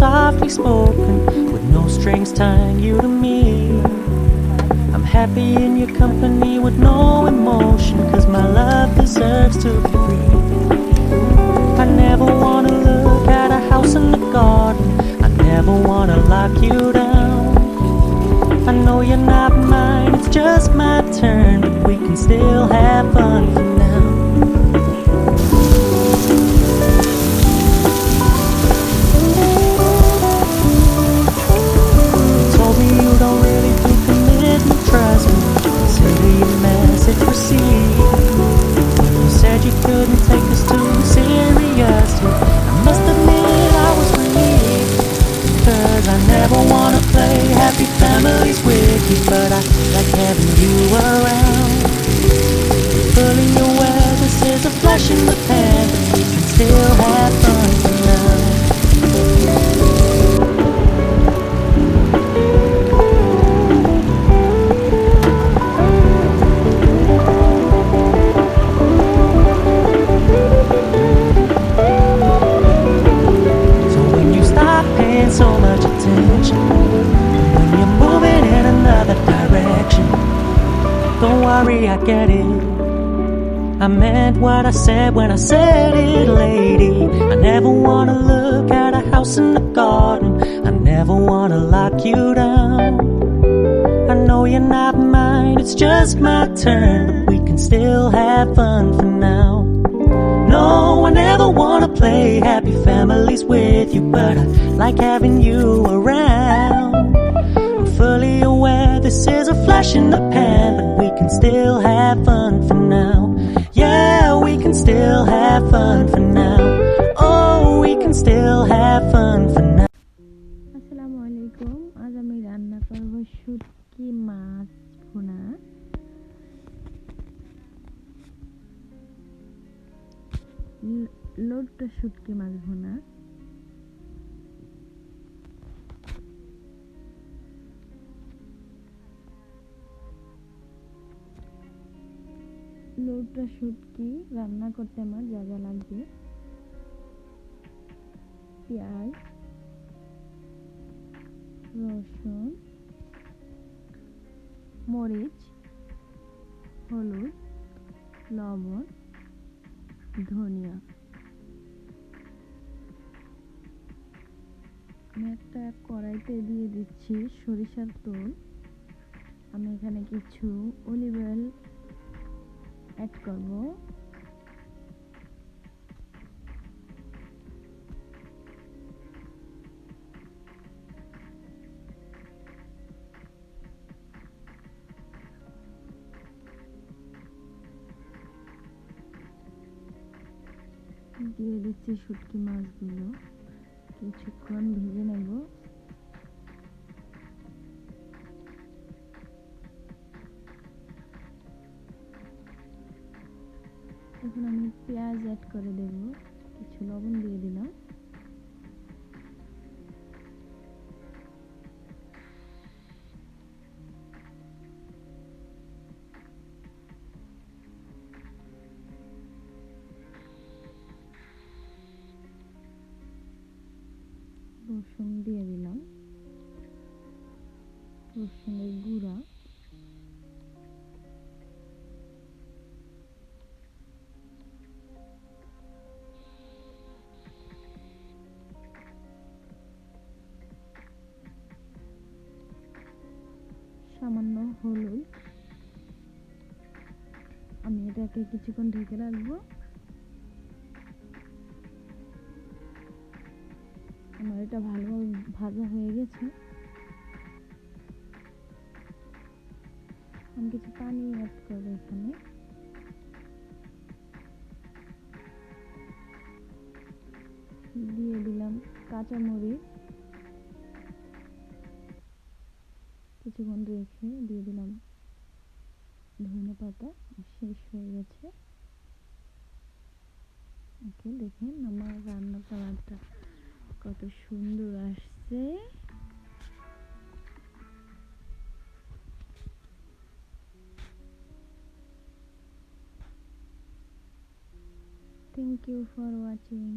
softly spoken, with no strings tying you to me. I'm happy in your company with no emotion, 'cause my love deserves to be free. I never wanna look at a house in the garden, I never wanna lock you down. I know you're not mine, it's just my turn, but we can still have fun for now. You told me you don't really do commitment, trust me, consider your message received. You said you couldn't take us too seriously, I must admit I was relieved, 'cause I never wanna play happy families with you, but I like having you around. Fully aware this is a flash in the pan, but we can still have fun for now. So when you stop paying so much attention, and when you're moving in another direction, don't worry, I get it. I meant what I said when I said it, lady. I never wanna look at a house in the garden, I never wanna lock you down. I know you're not mine, it's just my turn, but we can still have fun for now. No, I never wanna play happy families with you, but I like having you around. I'm fully aware this is a flash in the pan, but we can still have fun for now. Yeah, we can still have fun for now. Oh, we can still have fun for now. আসসালামু আলাইকুম। আজ আমি রান্না করব শুটকি মাছ ভুনা। লোটটা শুটকি মাছ ভুনা। লোটটা শুটকি রান্না করতে আমার যা যা লাগবে: পেঁয়াজ, রসুন, মরিচ, হলুদ, লবণ, ধনিয়া। আমি একটা কড়াইতে দিয়ে দিচ্ছি সরিষার তেল। আমি এখানে কিছু অলিভ অয়েল অ্যাড করব। দিয়ে দিচ্ছি শুটকি মাছগুলো, কিছুক্ষণ ভেজে নেব। এখন আমি পেঁয়াজ অ্যাড করে দেব, কিছু লবণ দিয়ে দিলাম। রসুন দিয়ে দিলাম, রসুনের গুঁড়া, সামান্য হলুদ। আমি এটাকে কিছুক্ষণ ঢেকে রাখবো। আমার এটা ভালোভাবে ভাজা হয়ে গেছে। আমি কিছু পানি অ্যাড করবো এখানে। দিয়ে দিলাম কাঁচামরিচ, কিছুক্ষণ রেখে দিয়ে দিলাম ধনেপাতা। শেষ হয়ে গেছে। ওকে, দেখেন আমার রান্নার কালারটা কত সুন্দর আসছে। Thank you for watching.